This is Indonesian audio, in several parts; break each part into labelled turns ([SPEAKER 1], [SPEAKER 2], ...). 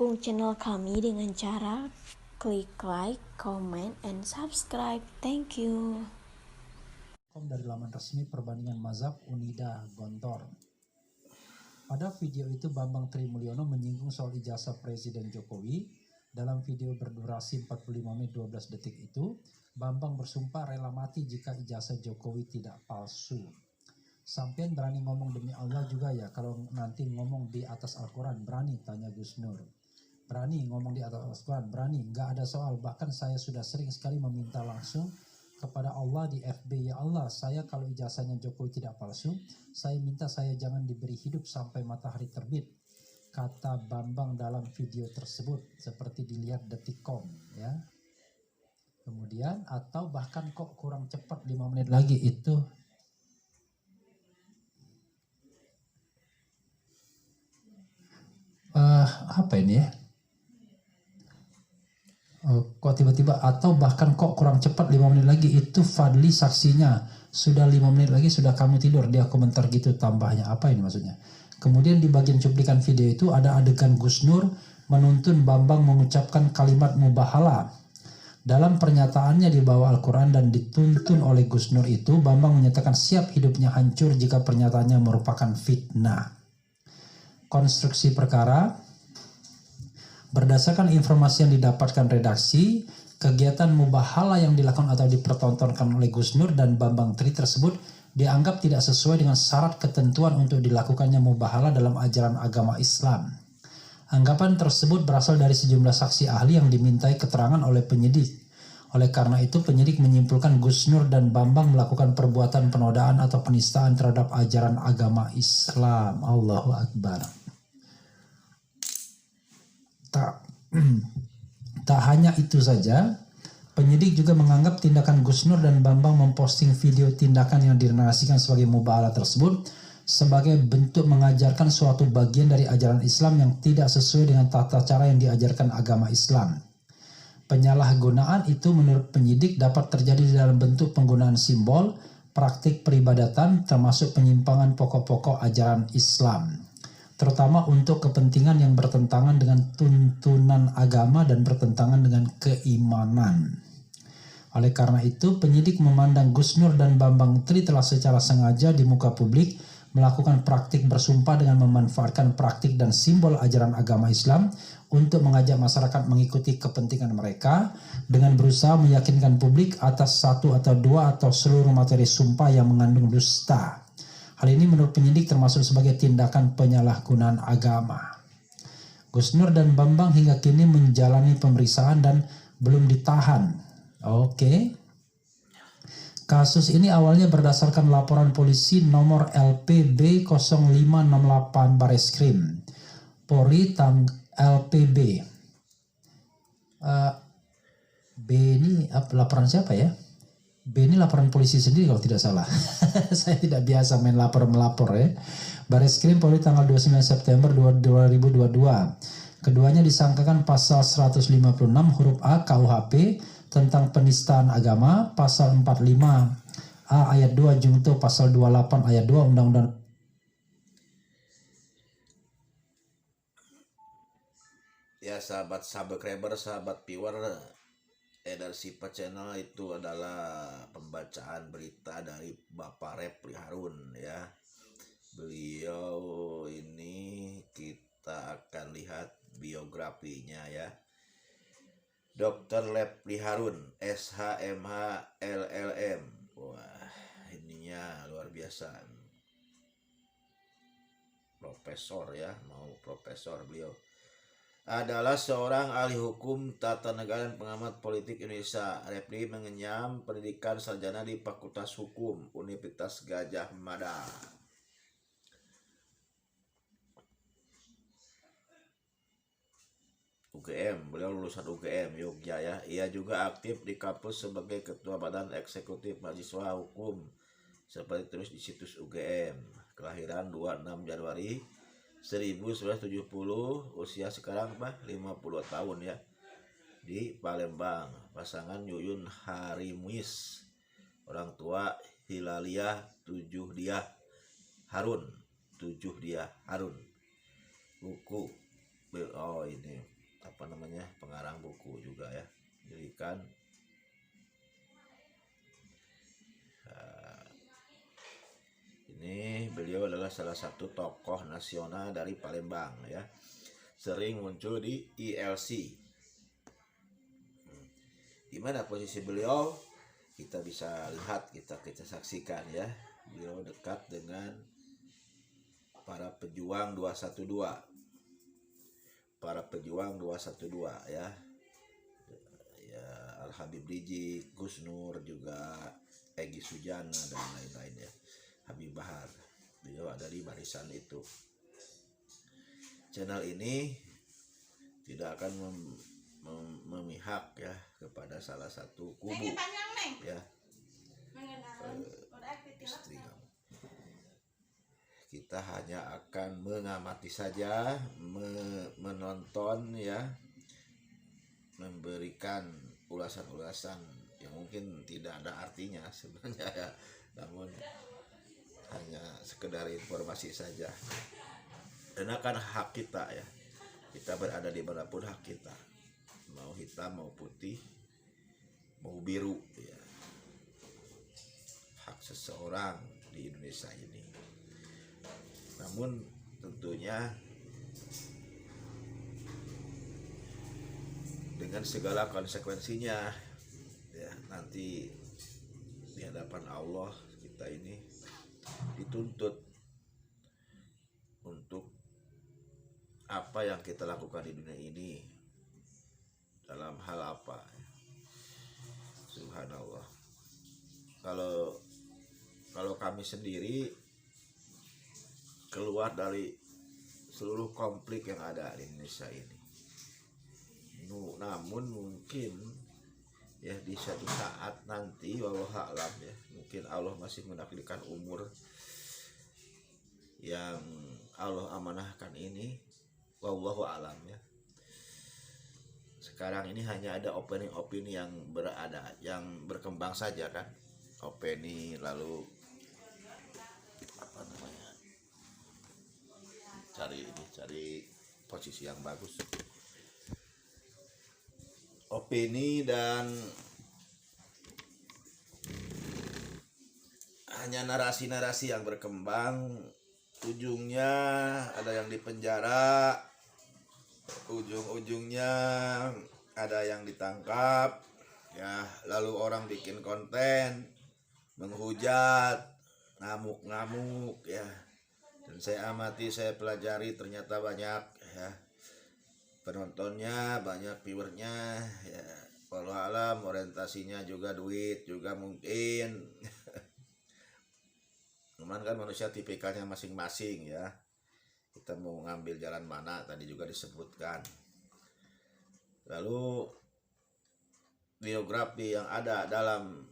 [SPEAKER 1] dukung channel kami dengan cara klik like, comment, and subscribe. Thank you.
[SPEAKER 2] Dari laman resmi Perbandingan Mazhab Unida Gontor. Pada video itu Bambang Trimulyono menyinggung soal ijazah Presiden Jokowi. Dalam video berdurasi 45 menit 12 detik itu, Bambang bersumpah rela mati jika ijazah Jokowi tidak palsu. Sampean berani ngomong demi Allah juga ya, kalau nanti ngomong di atas Al-Quran, berani? Tanya Gus Nur. Berani ngomong di atas Al-Quran? Berani, nggak ada soal. Bahkan saya sudah sering sekali meminta langsung kepada Allah di FB, ya Allah, saya kalau ijazahnya Jokowi tidak palsu, saya minta saya jangan diberi hidup sampai matahari terbit, kata Bambang dalam video tersebut, seperti dilihat Detikcom ya. Kemudian, atau bahkan kok kurang cepat 5 menit lagi itu. Apa ini ya? Kok tiba-tiba, atau bahkan kok kurang cepat 5 menit lagi, itu Fadli saksinya, sudah 5 menit lagi sudah kamu tidur, dia komentar gitu tambahnya. Apa ini maksudnya? Kemudian di bagian cuplikan video itu ada adegan Gus Nur menuntun Bambang mengucapkan kalimat mubahala. Dalam pernyataannya di bawah Al-Quran dan dituntun oleh Gus Nur itu, Bambang menyatakan siap hidupnya hancur jika pernyataannya merupakan fitnah. Konstruksi perkara, berdasarkan informasi yang didapatkan redaksi, kegiatan mubahala yang dilakukan atau dipertontonkan oleh Gus Nur dan Bambang Tri tersebut dianggap tidak sesuai dengan syarat ketentuan untuk dilakukannya mubahala dalam ajaran agama Islam. Anggapan tersebut berasal dari sejumlah saksi ahli yang dimintai keterangan oleh penyidik. Oleh karena itu, penyidik menyimpulkan Gus Nur dan Bambang melakukan perbuatan penodaan atau penistaan terhadap ajaran agama Islam. Allahu Akbar. Tak hanya itu saja, penyidik juga menganggap tindakan Gus Nur dan Bambang memposting video tindakan yang dinarasikan sebagai mubahala tersebut sebagai bentuk mengajarkan suatu bagian dari ajaran Islam yang tidak sesuai dengan tata cara yang diajarkan agama Islam. Penyalahgunaan itu menurut penyidik dapat terjadi dalam bentuk penggunaan simbol, praktik peribadatan, termasuk penyimpangan pokok-pokok ajaran Islam, terutama untuk kepentingan yang bertentangan dengan tuntunan agama dan bertentangan dengan keimanan. Oleh karena itu, penyidik memandang Gus Nur dan Bambang Tri telah secara sengaja di muka publik melakukan praktik bersumpah dengan memanfaatkan praktik dan simbol ajaran agama Islam untuk mengajak masyarakat mengikuti kepentingan mereka dengan berusaha meyakinkan publik atas satu atau dua atau seluruh materi sumpah yang mengandung dusta. Hal ini menurut penyidik termasuk sebagai tindakan penyalahgunaan agama. Gus Nur dan Bambang hingga kini menjalani pemeriksaan dan belum ditahan. Oke. Kasus ini awalnya berdasarkan laporan polisi nomor LPB 0568 Bareskrim Polri LPB. B ini laporan siapa ya? B ini laporan polisi sendiri kalau tidak salah. Saya tidak biasa main lapor-melapor ya. Bareskrim Polri tanggal 29 September 2022. Keduanya disangkakan pasal 156 huruf A KUHP tentang penistaan agama, pasal 45 A ayat 2 jungto pasal 28 ayat 2 Undang-Undang.
[SPEAKER 3] Ya sahabat subscriber, sahabat viewer, dari Sipa Channel itu adalah pembacaan berita dari Bapak Repli Harun ya. Beliau ini kita akan lihat biografinya ya. Dr. Repli Harun, SHMH LLM. Wah, ininya luar biasa. Profesor ya, mau profesor beliau. Adalah seorang ahli hukum tata negara dan pengamat politik Indonesia. Repli mengenyam pendidikan sarjana di Fakultas Hukum Universitas Gadjah Mada. UGM, beliau lulusan UGM Yogyakarta ya. Ia juga aktif di kampus sebagai ketua badan eksekutif mahasiswa hukum seperti tulis di situs UGM. Kelahiran 26 Januari 1970, usia sekarang 50 tahun ya. Di Palembang, pasangan Yuyun Harimuis, orang tua Hilaliah Tujuhdiah Harun. Buku. Oh ini pengarang buku juga ya. Jadi kan ini beliau adalah salah satu tokoh nasional dari Palembang ya. Sering muncul di ILC. Di mana posisi beliau? Kita bisa lihat, kita saksikan ya. Beliau dekat dengan para pejuang 212. Para pejuang 212 ya. Ya, Al Habib Rizik, Gus Nur, juga Egy Sujana dan lain-lain ya. Habib Bahar, beliau ada di barisan itu. Channel ini tidak akan memihak ya kepada salah satu kubu ya. Istri kamu. Kita hanya akan mengamati saja, menonton ya, memberikan ulasan-ulasan yang mungkin tidak ada artinya sebenarnya ya, namun hanya sekedar informasi saja. Karena kan hak kita ya, kita berada di manapun hak kita, mau hitam mau putih mau biru ya, hak seseorang di Indonesia ini. Namun tentunya dengan segala konsekuensinya ya, nanti di hadapan Allah kita ini dituntut untuk apa yang kita lakukan di dunia ini, dalam hal apa. Subhanallah. Kalau kami sendiri keluar dari seluruh konflik yang ada di Indonesia ini, namun mungkin ya di suatu saat nanti, wallahu a'lam ya, mungkin Allah masih menakdirkan umur yang Allah amanahkan ini, wallahu a'lam ya. Sekarang ini hanya ada opini-opini yang berkembang saja kan, opini, lalu cari posisi yang bagus, opini, dan hanya narasi-narasi yang berkembang. Ujungnya ada yang dipenjara, ujung-ujungnya ada yang ditangkap ya, lalu orang bikin konten menghujat, ngamuk-ngamuk ya. Dan saya amati, saya pelajari, ternyata banyak ya penontonnya, banyak viewernya ya. Walau alam, orientasinya juga duit juga mungkin. Cuman kan manusia tipikalnya masing-masing ya. Kita mau ngambil jalan mana tadi juga disebutkan. Lalu biografi yang ada dalam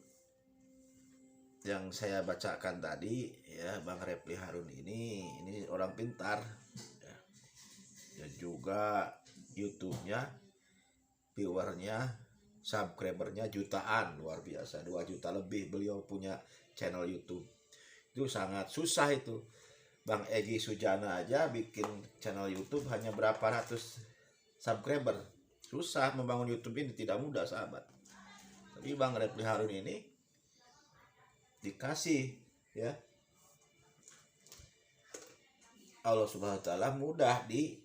[SPEAKER 3] yang saya bacakan tadi ya, Bang Reply Harun ini orang pintar ya. Dan juga YouTube-nya, viewernya, subscribernya jutaan, luar biasa, 2 juta lebih beliau punya channel YouTube. Itu sangat susah itu. Bang Egy Sujana aja bikin channel YouTube hanya berapa ratus subscriber. Susah membangun YouTube ini, tidak mudah sahabat. Tapi Bang Reply Harun ini dikasih ya Allah Subhanahu wa taala mudah di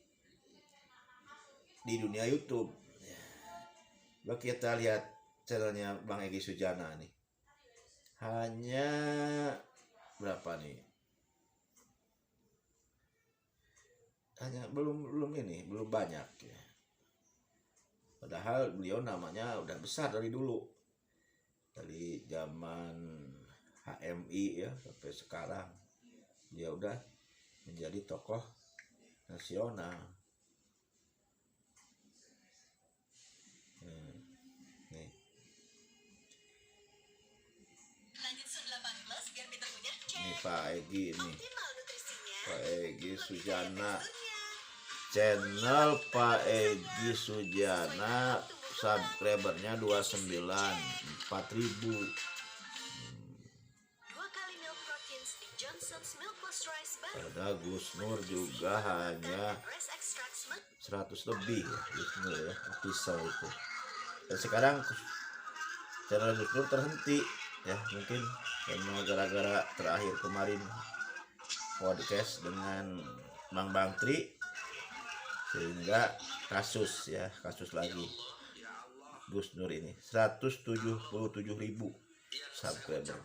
[SPEAKER 3] dunia YouTube. Coba kita lihat channelnya Bang Egy Sujana nih. Hanya berapa nih? Hanya belum banyak ya. Padahal beliau namanya udah besar dari dulu. Dari zaman HMI ya sampai sekarang dia udah menjadi tokoh nasional. Nih. Ini Pak Egy ini. Pak Egy Sujana. Channel Pak Egy Sujana subscribernya 29.4.000. Ada Gus Nur juga hanya 100 lebih ya Gus Nur ya, pisau itu. Dan sekarang channel Gus Nur terhenti ya, mungkin karena gara-gara terakhir kemarin podcast dengan Mang Bangtri, sehingga kasus lagi Gus Nur ini 177.000 subscribernya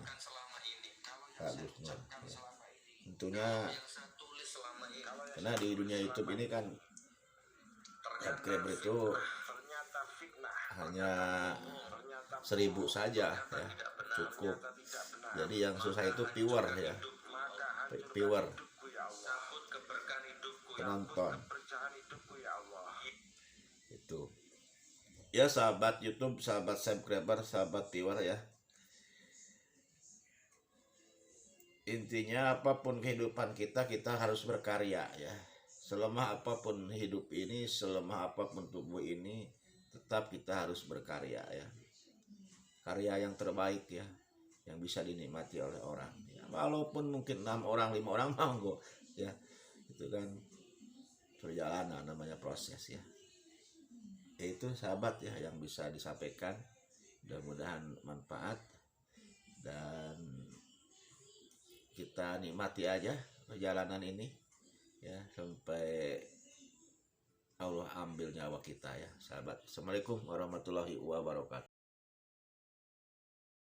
[SPEAKER 3] Pak Gus Nur ya. Tentunya karena di dunia YouTube ini kan subscriber itu hanya 1.000 saja ya, cukup. Jadi yang susah itu viewer ya, viewer penonton itu ya. Sahabat YouTube, sahabat subscriber, sahabat viewer ya, intinya apapun kehidupan kita harus berkarya ya. Selemah apapun hidup ini, selemah apapun tubuh ini, tetap kita harus berkarya ya. Karya yang terbaik ya, yang bisa dinikmati oleh orang ya. Walaupun mungkin 6 orang 5 orang monggo ya, itu kan perjalanan, namanya proses ya. Itu sahabat ya yang bisa disampaikan, mudah-mudahan manfaat dan kita nikmati aja perjalanan ini ya, sampai Allah ambil nyawa kita ya sahabat. Assalamualaikum warahmatullahi wabarakatuh.